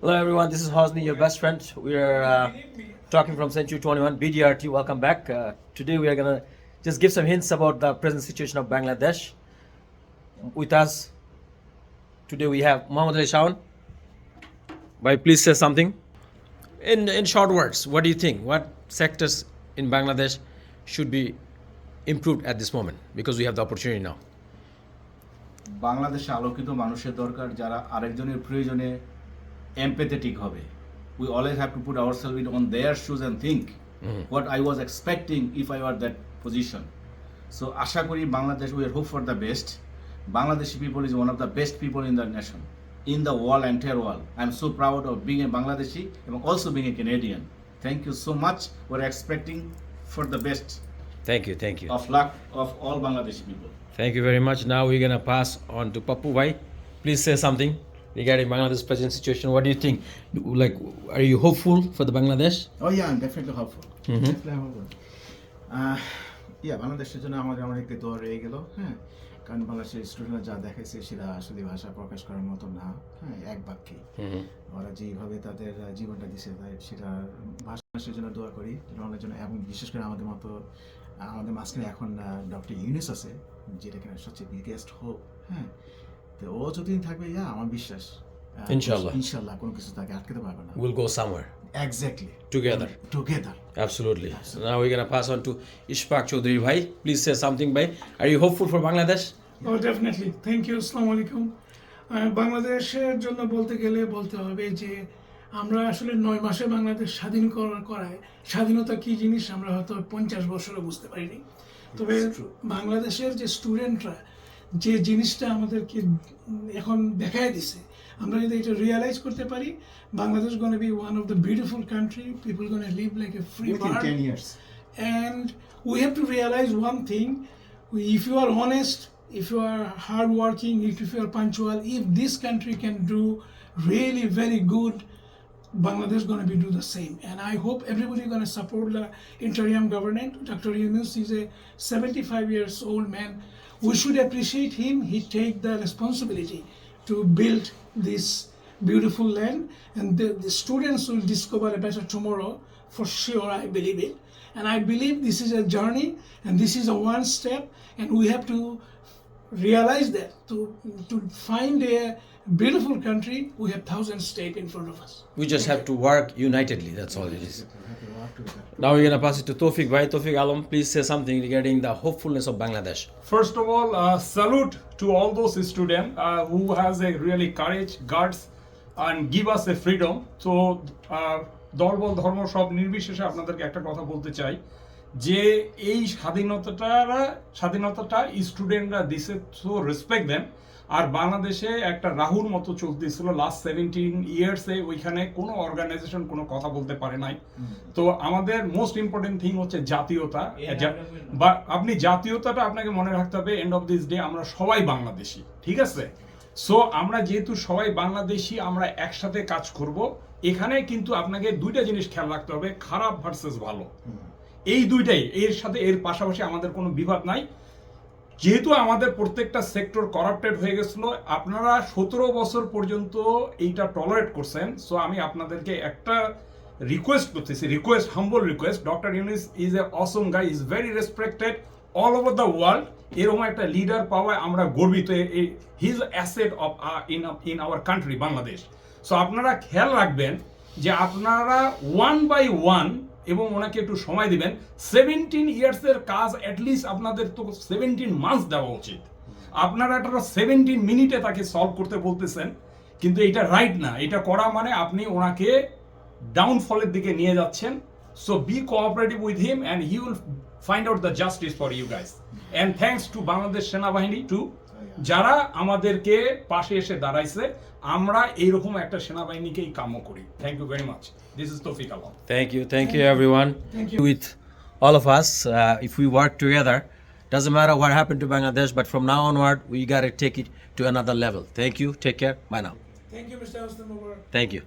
Hello everyone, this is Hosni, your best friend. We are talking from Century 21 BDRT. Welcome back. Today we are gonna just give some hints about the present situation of Bangladesh. With us today we have Mohammad Ali Shaun. Bhai, please say something. In short words, what do you think? What sectors in Bangladesh should be improved at this moment? Because we have the opportunity now. বাংলাদেশে আলোকিত মানুষের দরকার যারা আরেকজনের প্রয়োজনে empathetic হবে। We always have to put ourselves on their shoes and think what I was expecting if I were that position. So আশা করি Bangladesh we hope for the best. Bangladeshi people is one of the best people in the nation, in the world, entire world. I'm so proud of being a Bangladeshi and also being a Canadian. Thank you so much. We're expecting for the best. Thank you. Of luck of all Bangladeshi people. Thank you very much. Now we're gonna pass on to Pappu Bhai. Please say something regarding Bangladesh present situation. What do you think? Like, are you hopeful for the Bangladesh? Oh yeah, I'm definitely hopeful. Definitely hopeful. বাংলাদেশের জন্য আমাদের একটি দোয়া রয়ে গেল, হ্যাঁ, কারণ বাংলাদেশের স্টুডেন্টরা যা দেখাইছে সেটা আসলে ভাষা প্রকাশ করার মতো না, হ্যাঁ, এক বাক্যে ওরা যেভাবে তাদের জীবনটা দিছে সেটা ভাষার জন্য দোয়া করি জনগণের জন্য, এবং বিশেষ করে আমাদের মতো আমাদের মাঝখানে এখন ডক্টর ইউনুস আছে, যেটা কিনা সবচেয়ে বিগেস্ট হোপ, হ্যাঁ, তো ও যতদিন থাকবে আমার বিশ্বাস ইনশাল্লাহ কোনো কিছু তাকে আটকাতে পারবে না। We'll go somewhere. Exactly. Together. Absolutely. Now we're gonna pass on to Ishfaq Chaudhary Bhai. Please say something, Bhai. Are you hopeful for Bangladesh? Oh, definitely. Thank you. Assalamu alaikum. বাংলাদেশের জন্য বলতে হবে যে আমরা আসলে 9 মাসে বাংলাদেশ স্বাধীন করায় স্বাধীনতা কি জিনিস আমরা হয়তো 50 বছরে বুঝতে পারিনি। তবে বাংলাদেশের যে স্টুডেন্টরা যে জিনিসটা আমাদেরকে এখন দেখায় দিছে, আমরা যদি এটা রিয়েলাইজ করতে পারি, Bangladesh gonna be one of the beautiful country, people gonna live like a free bird. Within 10 years. And we have to realize one thing: if you are honest, if you are hardworking, if you are punctual, if this country can do really very good, Bangladesh is going to do the same. And I hope everybody is going to support the interim government. Dr. Yunus is a 75 years old man. We should appreciate him. He take the responsibility to build this beautiful land, and the students will discover a better tomorrow for sure. I believe it, and I believe this is a journey, and this is a one step, and we have to realize that to find a beautiful country, we have 1,000 states in front of us. We just have to work unitedly. That's all it is. Now we're gonna pass it to Tawfiq Bhai. Tawfiq Alam, please say something regarding the hopefulness of Bangladesh. First of all, salute to all those students who has a really courage, guts, and give us a freedom. So, দলবল ধর্ম সব নির্বিশেষে আপনাদেরকে একটা কথা বলতে চাই যে এই স্বাধীনতাটা স্টুডেন্টরা দিছে, সো রেসপেক্ট দেন। আর বাংলাদেশে একটা রাহুর মতো চলতেছিল লাস্ট 17 ইয়ার্সে, ওইখানে কোনো অর্গানাইজেশন কোনো কথা বলতে পারে নাই। তো আমাদের মোস্ট ইম্পর্টেন্ট থিং হচ্ছে জাতীয়তা, বা আপনি জাতীয়তাটা আপনাকে মনে রাখতে হবে। এন্ড অফ দিস ডে আমরা সবাই বাংলাদেশি, ঠিক আছে? সো আমরা যেহেতু সবাই বাংলাদেশি, আমরা একসাথে কাজ করব। এখানে কিন্তু আপনাকে দুইটা জিনিস খেয়াল রাখতে হবে, খারাপ ভার্সেস ভালো, এই দুইটাই। এর পাশাপাশি আমাদের কোনো বিভাদ নাই। যেহেতু আমাদের প্রত্যেকটা সেক্টর করাপ্টেড হয়ে গেছিল, আপনারা 17 বছর পর্যন্ত এইটা টলারেট করছেন। সো আমি আপনাদেরকে একটা রিকোয়েস্ট করতেছি, humble request, doctor Yunus is a Assam guy, is very respected all over the world. এরকম একটা লিডার পাওয়ায় আমরা গর্বিত। His asset of in our country Bangladesh. So আপনারা খেয়াল রাখবেন যে আপনারা 1 by 1 এবং ওনাকে একটু সময় দিবেন। 17 ইয়ার্সের কাজ অ্যাটলিস্ট আপনাদের তো 17 মান্থস দেওয়া উচিত। আপনারা একটা 17 মিনিটে তাকে সলভ করতে বলতেছেন, কিন্তু এটা রাইট না। এটা করা মানে আপনি ওনাকে ডাউনফলের দিকে নিয়ে যাচ্ছেন। So be cooperative with him and he will find out the justice for you guys. And thanks to Bangladesh সেনাবাহিনী টু, যারা আমাদেরকে পাশে এসে দাঁড়াইছে। আমরা এইরকম একটা সেনাবাহিনীকেই কাম্য করি। Thank you very much. This is Tawfiq Alam. Thank you everyone. Thank you. With all of us, if we work together, doesn't matter what happened to Bangladesh, but from now onward, we gotta take it to another level. Thank you. Take care. Bye now. Thank you, Mr. Hosni Mubarak. Thank you.